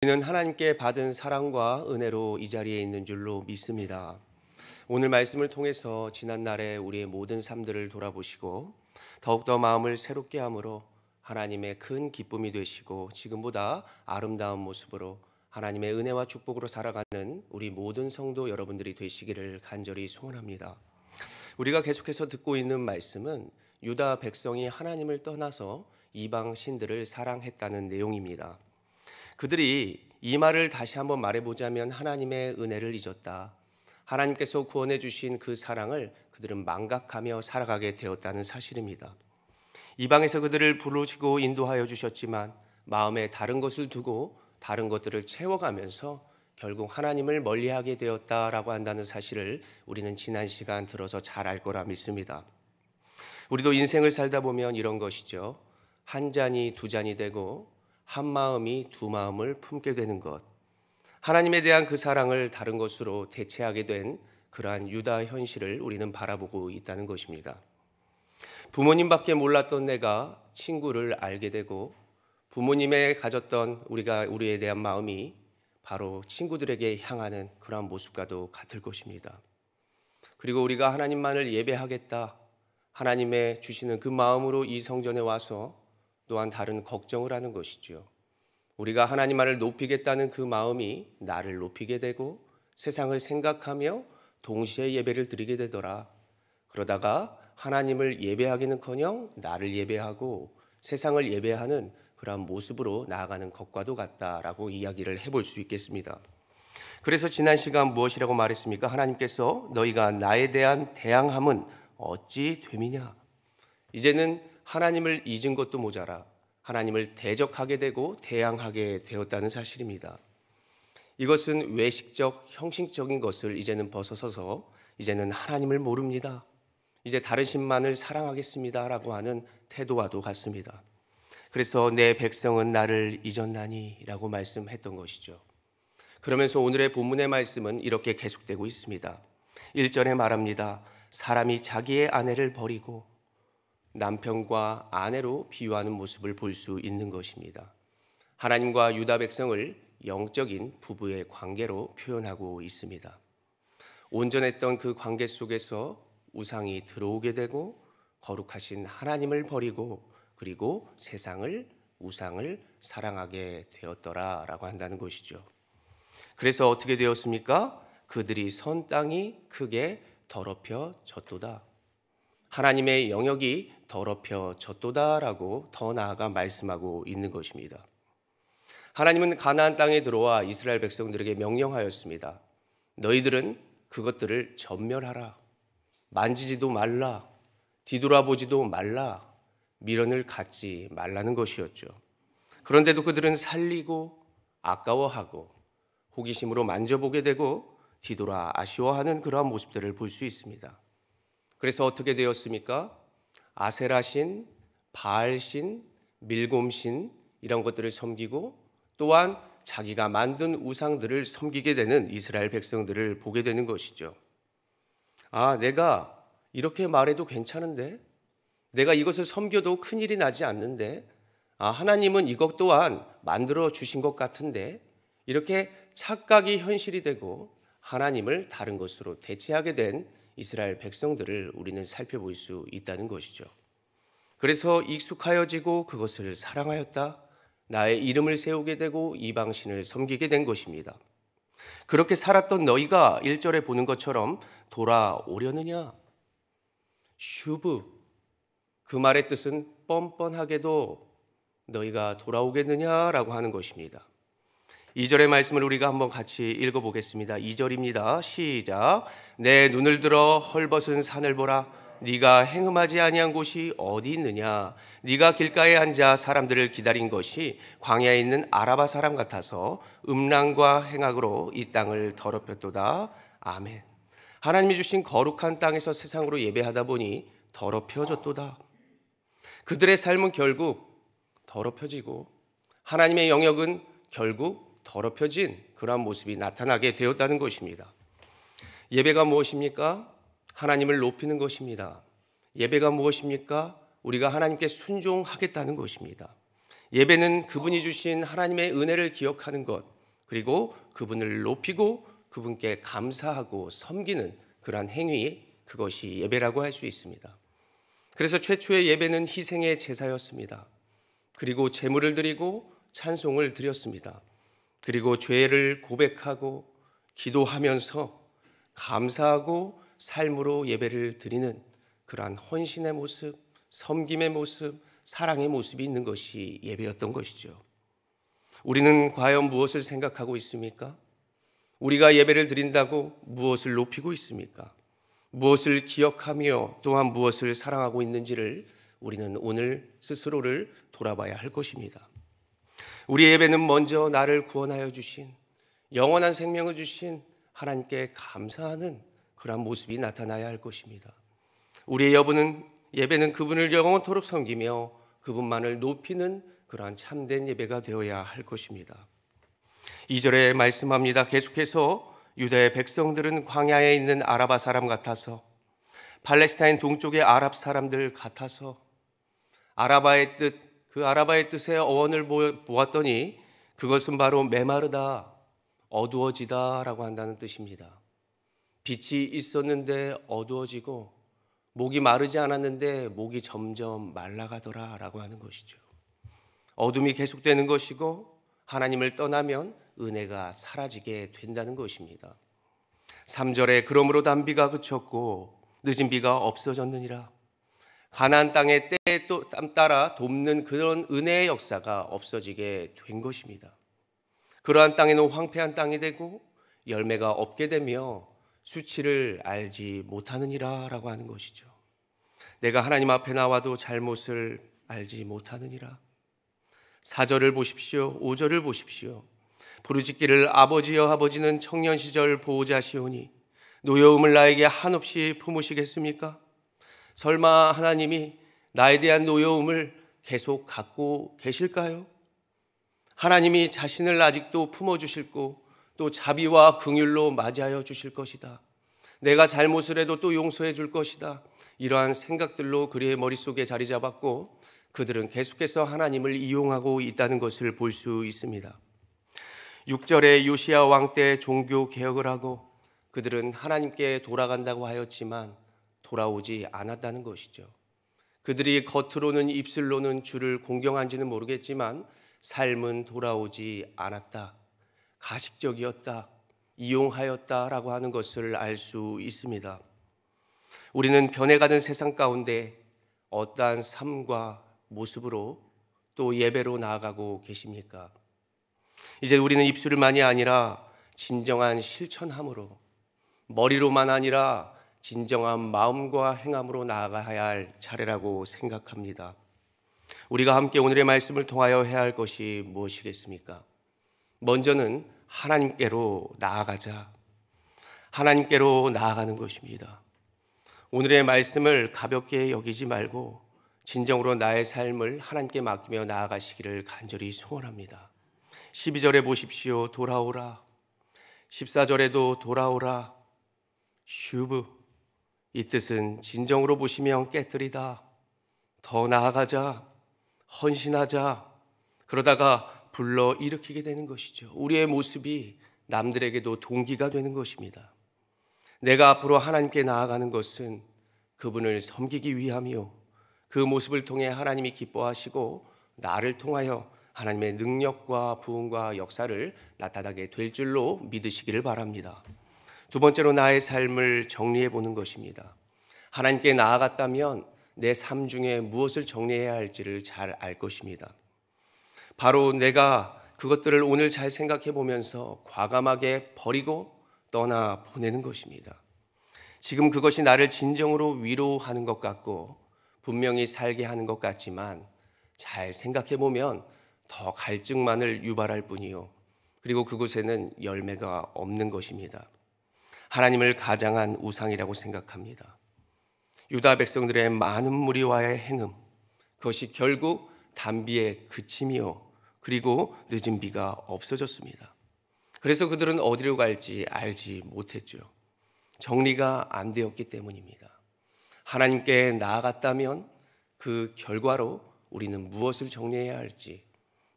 우리는 하나님께 받은 사랑과 은혜로 이 자리에 있는 줄로 믿습니다. 오늘 말씀을 통해서 지난날의 우리의 모든 삶들을 돌아보시고 더욱더 마음을 새롭게 함으로 하나님의 큰 기쁨이 되시고 지금보다 아름다운 모습으로 하나님의 은혜와 축복으로 살아가는 우리 모든 성도 여러분들이 되시기를 간절히 소원합니다. 우리가 계속해서 듣고 있는 말씀은 유다 백성이 하나님을 떠나서 이방 신들을 사랑했다는 내용입니다. 그들이 이 말을 다시 한번 말해보자면 하나님의 은혜를 잊었다. 하나님께서 구원해 주신 그 사랑을 그들은 망각하며 살아가게 되었다는 사실입니다. 이방에서 그들을 부르시고 인도하여 주셨지만 마음에 다른 것을 두고 다른 것들을 채워가면서 결국 하나님을 멀리하게 되었다라고 한다는 사실을 우리는 지난 시간 들어서 잘 알 거라 믿습니다. 우리도 인생을 살다 보면 이런 것이죠. 한 잔이 두 잔이 되고 한 마음이 두 마음을 품게 되는 것, 하나님에 대한 그 사랑을 다른 것으로 대체하게 된 그러한 유다 현실을 우리는 바라보고 있다는 것입니다. 부모님밖에 몰랐던 내가 친구를 알게 되고 부모님의 가졌던 우리에 대한 마음이 바로 친구들에게 향하는 그러한 모습과도 같을 것입니다. 그리고 우리가 하나님만을 예배하겠다, 하나님의 주시는 그 마음으로 이 성전에 와서 또한 다른 걱정을 하는 것이죠. 우리가 하나님만을 높이겠다는 그 마음이 나를 높이게 되고 세상을 생각하며 동시에 예배를 드리게 되더라. 그러다가 하나님을 예배하기는커녕 나를 예배하고 세상을 예배하는 그러한 모습으로 나아가는 것과도 같다라고 이야기를 해볼 수 있겠습니다. 그래서 지난 시간 무엇이라고 말했습니까? 하나님께서 너희가 나에 대한 대항함은 어찌 됨이냐? 이제는 하나님을 잊은 것도 모자라 하나님을 대적하게 되고 대항하게 되었다는 사실입니다. 이것은 외식적, 형식적인 것을 이제는 벗어서서 이제는 하나님을 모릅니다. 이제 다른 신만을 사랑하겠습니다 라고 하는 태도와도 같습니다. 그래서 내 백성은 나를 잊었나니 라고 말씀했던 것이죠. 그러면서 오늘의 본문의 말씀은 이렇게 계속되고 있습니다. 1절에 말합니다. 사람이 자기의 아내를 버리고 남편과 아내로 비유하는 모습을 볼 수 있는 것입니다. 하나님과 유다 백성을 영적인 부부의 관계로 표현하고 있습니다. 온전했던 그 관계 속에서 우상이 들어오게 되고 거룩하신 하나님을 버리고 그리고 세상을 우상을 사랑하게 되었더라라고 한다는 것이죠. 그래서 어떻게 되었습니까? 그들이 선 땅이 크게 더럽혀졌도다. 하나님의 영역이 더럽혀졌도다라고 더 나아가 말씀하고 있는 것입니다. 하나님은 가나안 땅에 들어와 이스라엘 백성들에게 명령하였습니다. 너희들은 그것들을 전멸하라. 만지지도 말라. 뒤돌아보지도 말라. 미련을 갖지 말라는 것이었죠. 그런데도 그들은 살리고 아까워하고 호기심으로 만져보게 되고 뒤돌아 아쉬워하는 그러한 모습들을 볼 수 있습니다. 그래서 어떻게 되었습니까? 아세라신, 바알신, 밀곰신 이런 것들을 섬기고 또한 자기가 만든 우상들을 섬기게 되는 이스라엘 백성들을 보게 되는 것이죠. 내가 이렇게 말해도 괜찮은데? 내가 이것을 섬겨도 큰일이 나지 않는데? 하나님은 이것 또한 만들어 주신 것 같은데? 이렇게 착각이 현실이 되고 하나님을 다른 것으로 대체하게 된 이스라엘 백성들을 우리는 살펴볼 수 있다는 것이죠. 그래서 익숙하여지고 그것을 사랑하였다. 나의 이름을 세우게 되고 이방신을 섬기게 된 것입니다. 그렇게 살았던 너희가 1절에 보는 것처럼 돌아오려느냐? 슈브, 그 말의 뜻은 뻔뻔하게도 너희가 돌아오겠느냐라고 하는 것입니다. 2절의 말씀을 우리가 한번 같이 읽어보겠습니다. 2절입니다. 시작. 내 눈을 들어 헐벗은 산을 보라. 네가 행음하지 아니한 곳이 어디 있느냐? 네가 길가에 앉아 사람들을 기다린 것이 광야에 있는 아라바 사람 같아서 음란과 행악으로 이 땅을 더럽혔도다. 아멘. 하나님이 주신 거룩한 땅에서 세상으로 예배하다 보니 더럽혀졌도다. 그들의 삶은 결국 더럽혀지고 하나님의 영역은 결국 더럽혀진 그러한 모습이 나타나게 되었다는 것입니다. 예배가 무엇입니까? 하나님을 높이는 것입니다. 예배가 무엇입니까? 우리가 하나님께 순종하겠다는 것입니다. 예배는 그분이 주신 하나님의 은혜를 기억하는 것, 그리고 그분을 높이고 그분께 감사하고 섬기는 그러한 행위, 그것이 예배라고 할 수 있습니다. 그래서 최초의 예배는 희생의 제사였습니다. 그리고 제물을 드리고 찬송을 드렸습니다. 그리고 죄를 고백하고 기도하면서 감사하고 삶으로 예배를 드리는 그러한 헌신의 모습, 섬김의 모습, 사랑의 모습이 있는 것이 예배였던 것이죠. 우리는 과연 무엇을 생각하고 있습니까? 우리가 예배를 드린다고 무엇을 높이고 있습니까? 무엇을 기억하며 또한 무엇을 사랑하고 있는지를 우리는 오늘 스스로를 돌아봐야 할 것입니다. 우리 예배는 먼저 나를 구원하여 주신, 영원한 생명을 주신 하나님께 감사하는 그러한 모습이 나타나야 할 것입니다. 우리의 예배는 그분을 영원토록 섬기며 그분만을 높이는 그러한 참된 예배가 되어야 할 것입니다. 2절에 말씀합니다. 계속해서 유다의 백성들은 광야에 있는 아라바 사람 같아서, 팔레스타인 동쪽의 아랍 사람들 같아서, 아라바의 뜻의 어원을 보았더니 그것은 바로 메마르다, 어두워지다 라고 한다는 뜻입니다. 빛이 있었는데 어두워지고 목이 마르지 않았는데 목이 점점 말라가더라 라고 하는 것이죠. 어둠이 계속되는 것이고 하나님을 떠나면 은혜가 사라지게 된다는 것입니다. 3절에 그러므로 단비가 그쳤고 늦은 비가 없어졌느니라. 가나안 땅의 때에 또 따라 돕는 그런 은혜의 역사가 없어지게 된 것입니다. 그러한 땅에는 황폐한 땅이 되고 열매가 없게 되며 수치를 알지 못하느니라 라고 하는 것이죠. 내가 하나님 앞에 나와도 잘못을 알지 못하느니라. 4절을 보십시오. 5절을 보십시오. 부르짖기를 아버지여, 아버지는 청년 시절 보호자시오니 노여움을 나에게 한없이 품으시겠습니까? 설마 하나님이 나에 대한 노여움을 계속 갖고 계실까요? 하나님이 자신을 아직도 품어주실고 또 자비와 긍휼로 맞이하여 주실 것이다. 내가 잘못을 해도 또 용서해 줄 것이다. 이러한 생각들로 그의 머릿속에 자리 잡았고 그들은 계속해서 하나님을 이용하고 있다는 것을 볼 수 있습니다. 6절에 요시야 왕 때 종교 개혁을 하고 그들은 하나님께 돌아간다고 하였지만 돌아오지 않았다는 것이죠. 그들이 겉으로는 입술로는 주를 공경한지는 모르겠지만 삶은 돌아오지 않았다, 가식적이었다, 이용하였다라고 하는 것을 알 수 있습니다. 우리는 변해가는 세상 가운데 어떠한 삶과 모습으로 또 예배로 나아가고 계십니까? 이제 우리는 입술만이 아니라 진정한 실천함으로, 머리로만 아니라 진정한 마음과 행함으로 나아가야 할 차례라고 생각합니다. 우리가 함께 오늘의 말씀을 통하여 해야 할 것이 무엇이겠습니까? 먼저는 하나님께로 나아가자. 하나님께로 나아가는 것입니다. 오늘의 말씀을 가볍게 여기지 말고 진정으로 나의 삶을 하나님께 맡기며 나아가시기를 간절히 소원합니다. 12절에 보십시오. 돌아오라. 14절에도 돌아오라. 슈브. 이 뜻은 진정으로 보시면 깨뜨리다. 더 나아가자. 헌신하자. 그러다가 불러 일으키게 되는 것이죠. 우리의 모습이 남들에게도 동기가 되는 것입니다. 내가 앞으로 하나님께 나아가는 것은 그분을 섬기기 위함이요, 그 모습을 통해 하나님이 기뻐하시고 나를 통하여 하나님의 능력과 부흥과 역사를 나타나게 될 줄로 믿으시기를 바랍니다. 두 번째로 나의 삶을 정리해 보는 것입니다. 하나님께 나아갔다면 내 삶 중에 무엇을 정리해야 할지를 잘 알 것입니다. 바로 내가 그것들을 오늘 잘 생각해 보면서 과감하게 버리고 떠나 보내는 것입니다. 지금 그것이 나를 진정으로 위로하는 것 같고 분명히 살게 하는 것 같지만 잘 생각해 보면 더 갈증만을 유발할 뿐이요, 그리고 그곳에는 열매가 없는 것입니다. 하나님을 가장한 우상이라고 생각합니다. 유다 백성들의 많은 무리와의 행음, 그것이 결국 단비에 그침이요, 그리고 늦은 비가 없어졌습니다. 그래서 그들은 어디로 갈지 알지 못했죠. 정리가 안 되었기 때문입니다. 하나님께 나아갔다면 그 결과로 우리는 무엇을 정리해야 할지,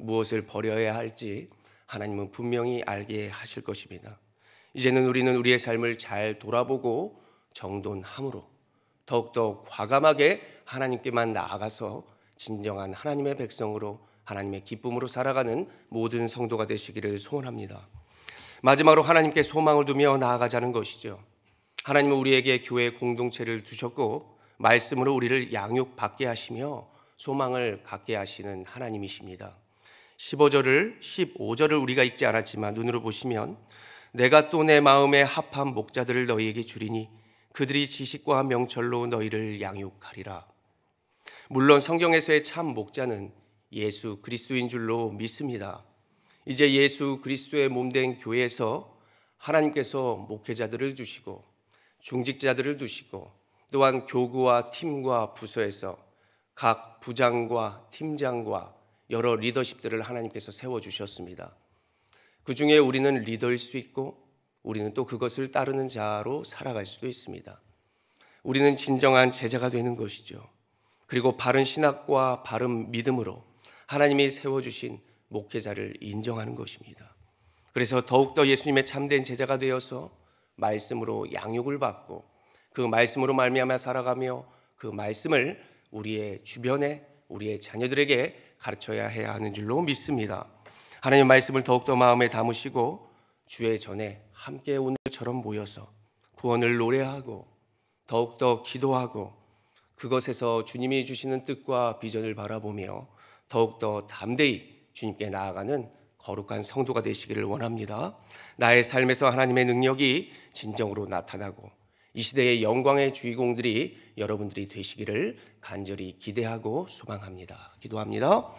무엇을 버려야 할지 하나님은 분명히 알게 하실 것입니다. 이제는 우리는 우리의 삶을 잘 돌아보고 정돈함으로 더욱더 과감하게 하나님께만 나아가서 진정한 하나님의 백성으로 하나님의 기쁨으로 살아가는 모든 성도가 되시기를 소원합니다. 마지막으로 하나님께 소망을 두며 나아가자는 것이죠. 하나님은 우리에게 교회 공동체를 두셨고 말씀으로 우리를 양육받게 하시며 소망을 갖게 하시는 하나님이십니다. 15절을 우리가 읽지 않았지만 눈으로 보시면 내가 또 내 마음에 합한 목자들을 너희에게 주리니 그들이 지식과 명철로 너희를 양육하리라. 물론 성경에서의 참 목자는 예수 그리스도인 줄로 믿습니다. 이제 예수 그리스도의 몸된 교회에서 하나님께서 목회자들을 주시고 중직자들을 두시고 또한 교구와 팀과 부서에서 각 부장과 팀장과 여러 리더십들을 하나님께서 세워주셨습니다. 그 중에 우리는 리더일 수 있고 우리는 또 그것을 따르는 자로 살아갈 수도 있습니다. 우리는 진정한 제자가 되는 것이죠. 그리고 바른 신학과 바른 믿음으로 하나님이 세워주신 목회자를 인정하는 것입니다. 그래서 더욱더 예수님의 참된 제자가 되어서 말씀으로 양육을 받고 그 말씀으로 말미암아 살아가며 그 말씀을 우리의 주변에 우리의 자녀들에게 가르쳐야 해야 하는 줄로 믿습니다. 하나님의 말씀을 더욱더 마음에 담으시고 주의 전에 함께 오늘처럼 모여서 구원을 노래하고 더욱더 기도하고 그것에서 주님이 주시는 뜻과 비전을 바라보며 더욱더 담대히 주님께 나아가는 거룩한 성도가 되시기를 원합니다. 나의 삶에서 하나님의 능력이 진정으로 나타나고 이 시대의 영광의 주인공들이 여러분들이 되시기를 간절히 기대하고 소망합니다. 기도합니다.